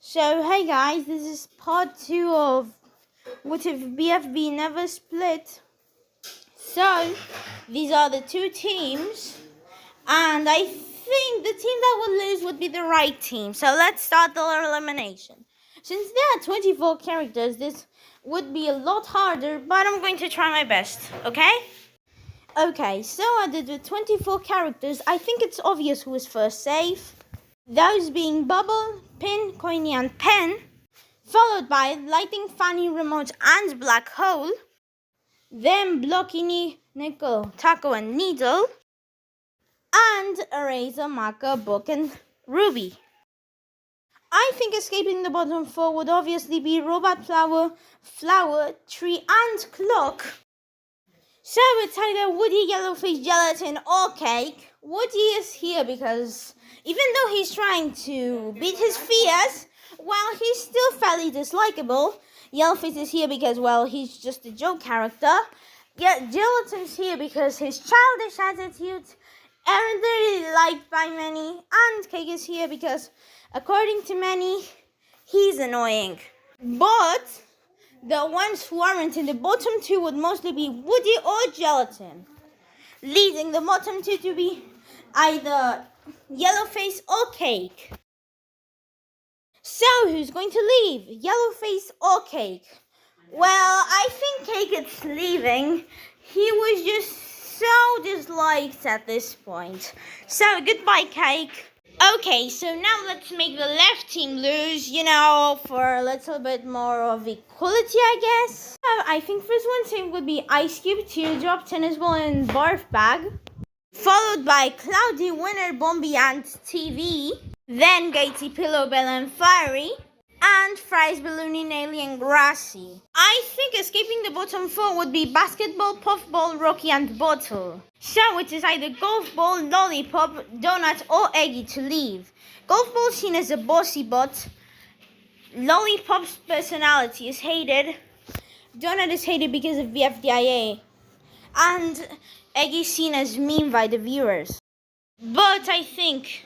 So, hey guys, this is part 2 of What If BFB Never Split. So, these are the two teams, and I think the team that would lose would be the right team. So, let's start the elimination. Since there are 24 characters, this would be a lot harder, but I'm going to try my best, okay? Okay, so I did the 24 characters. I think it's obvious who is first safe. Those being Bubble, Pin, Coiny, and Pen, followed by Lighting, Fanny, Remote, and Black Hole, then Blocky, Nickel, Taco, and Needle, and Eraser, Marker, Book, and Ruby. I think escaping the bottom 4 would obviously be Robot, Flower, Tree, and Clock. So it's either Woody, Yellowfish, Gelatin, or Cake. Woody is here because even though he's trying to beat his fears, well, he's still fairly dislikable. Yellowfish is here because, well, he's just a joke character. Yet Gelatin's here because his childish attitude aren't really liked by many. And Cake is here because, according to many, he's annoying. But the ones who aren't in the bottom 2 would mostly be Woody or Gelatin, leading the bottom 2 to be either Yellowface or Cake. So, who's going to leave? Yellowface or Cake? Well, I think Cake is leaving. He was just so disliked at this point. So, goodbye, Cake. Okay, so now let's make the left team lose, for a little bit more of equality, I guess. I think first one team would be Ice Cube, Teardrop, Tennis Ball, and Barf Bag. Followed by Cloudy, Winner, Bombi, and TV. Then Gatey, Pillow, Bell, and Fiery. And Fries, Balloony, Naily, and Grassy. I think escaping the bottom 4 would be Basketball, Puffball, Rocky, and Bottle. So it is either Golf Ball, Lollipop, Donut, or Eggy to leave. Golf Ball seen as a bossy bot. Lollipop's personality is hated. Donut is hated because of BFDIA. And Eggy seen as meme by the viewers. But I think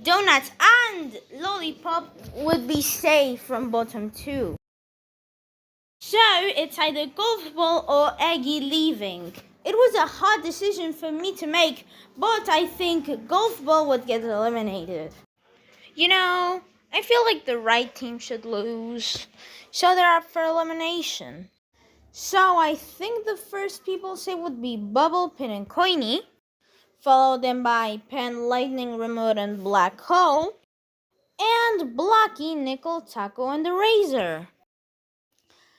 Donut and Lollipop would be safe from bottom 2. So it's either Golf Ball or Eggy leaving. It was a hard decision for me to make, but I think Golf Ball would get eliminated. I feel like the right team should lose, so they're up for elimination. So I think the first people say would be Bubble, Pin, and Coiny, followed then by Pen, Lightning, Remote, and Black Hole, and Blocky, Nickel, Taco, and Eraser.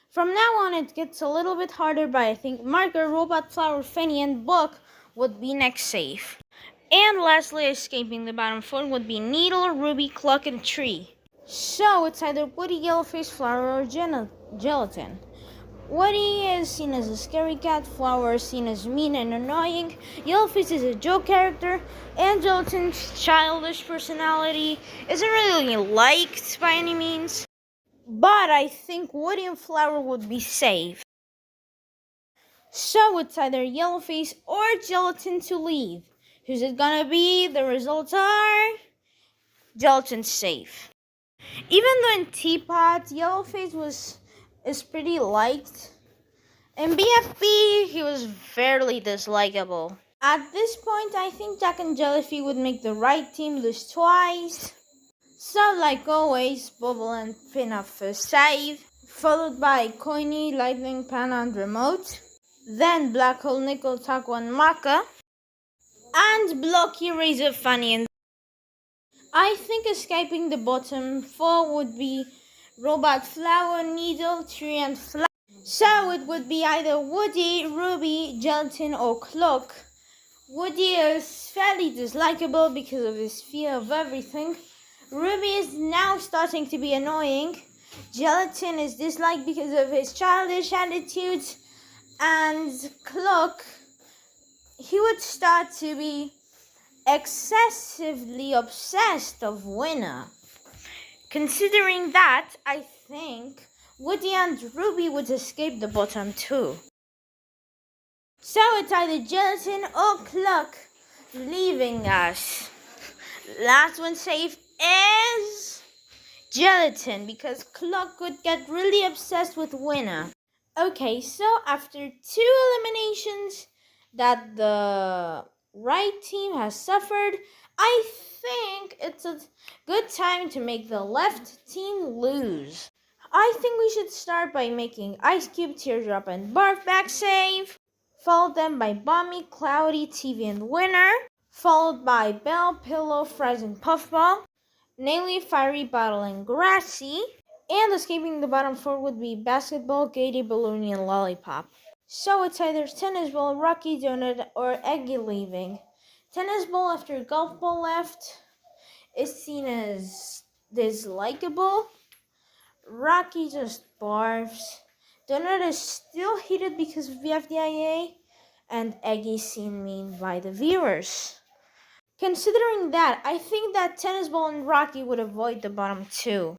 From now on, it gets a little bit harder, but I think Marker, Robot, Flower, Fanny, and Book would be next safe. And lastly, escaping the bottom 4 would be Needle, Ruby, Clock, and Tree. So it's either Woody, Yellowface, Flower, or Gelatin. Woody is seen as a scary cat, Flower is seen as mean and annoying, Yellowface is a joke character, and Gelatin's childish personality isn't really liked by any means. But I think Woody and Flower would be safe. So it's either Yellowface or Gelatin to leave. Who's it gonna be? The results are Gelatin's safe. Even though in Teapot, Yellowface is pretty liked, in BFB, he was fairly dislikable. At this point, I think Jack and Jellyfy would make the right team lose twice. So, like always, Bubble and Pin up first save, followed by Coiny, Lightning, Pan, and Remote. Then Black Hole, Nickel, Taco, and Marker. And Blocky, Razor, Funny, and I think escaping the bottom 4 would be Robot, Flower, Needle, Tree, and Flower. So it would be either Woody, Ruby, Gelatin, or Clock. Woody is fairly dislikable because of his fear of everything. Ruby is now starting to be annoying. Gelatin is disliked because of his childish attitude. And Clock, he would start to be excessively obsessed of Winner. Considering that, I think Woody and Ruby would escape the bottom 2. So it's either Gelatin or Clock leaving us. Last one safe is Gelatin, because Clock would get really obsessed with Winner. Okay, so after 2 eliminations that the right team has suffered, I think it's a good time to make the left team lose. I think we should start by making Ice Cube, Teardrop, and Barf back save, followed then by Bomby, Cloudy, TV, and Winner, followed by Bell, Pillow, Fries, and Puffball, Naily, Fiery, Bottle, and Grassy, and escaping the bottom 4 would be Basketball, Gaiety, Balloony, and Lollipop. So it's either Tennis Ball, Rocky, Donut, or Eggy leaving. Tennis Ball, after Golf Ball left, is seen as dislikable. Rocky just barfs. Donut is still hated because of VFDIA, and Eggy seen mean by the viewers. Considering that, I think that Tennis Ball and Rocky would avoid the bottom 2.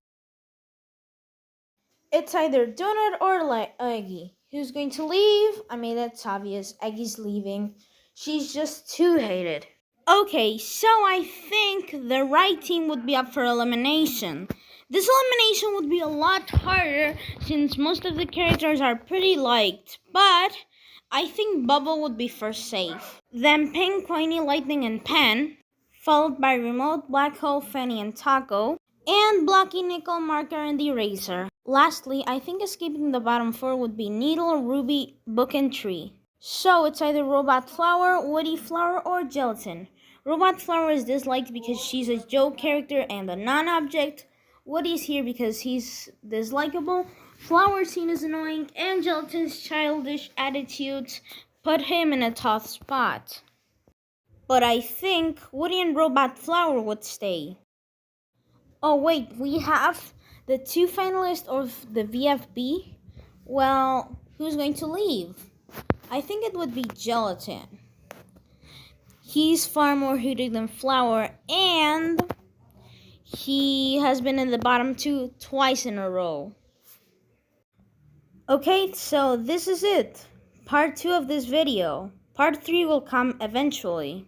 It's either Donut or Eggy. Who's going to leave? I mean, that's obvious. Eggy's leaving. She's just too hated. Okay, so I think the right team would be up for elimination. This elimination would be a lot harder since most of the characters are pretty liked, but I think Bubble would be first safe. Then Pink, Queenie, Lightning, and Pen, followed by Remote, Black Hole, Fanny, and Taco, and Blocky, Nickel, Marker, and the Eraser. Lastly, I think escaping the bottom 4 would be Needle, Ruby, Book, and Tree. So it's either Robot Flower, Woody Flower, or Gelatin. Robot Flower is disliked because she's a joke character and a non-object. Woody's here because he's dislikable. Flower seen as annoying, and Gelatin's childish attitudes put him in a tough spot. But I think Woody and Robot Flower would stay. Oh wait, we have the 2 finalists of the VFB. Well, who's going to leave? I think it would be Gelatin. He's far more hated than Flower, and he has been in the bottom 2 twice in a row. Okay, so this is it. Part 2 of this video. Part 3 will come eventually.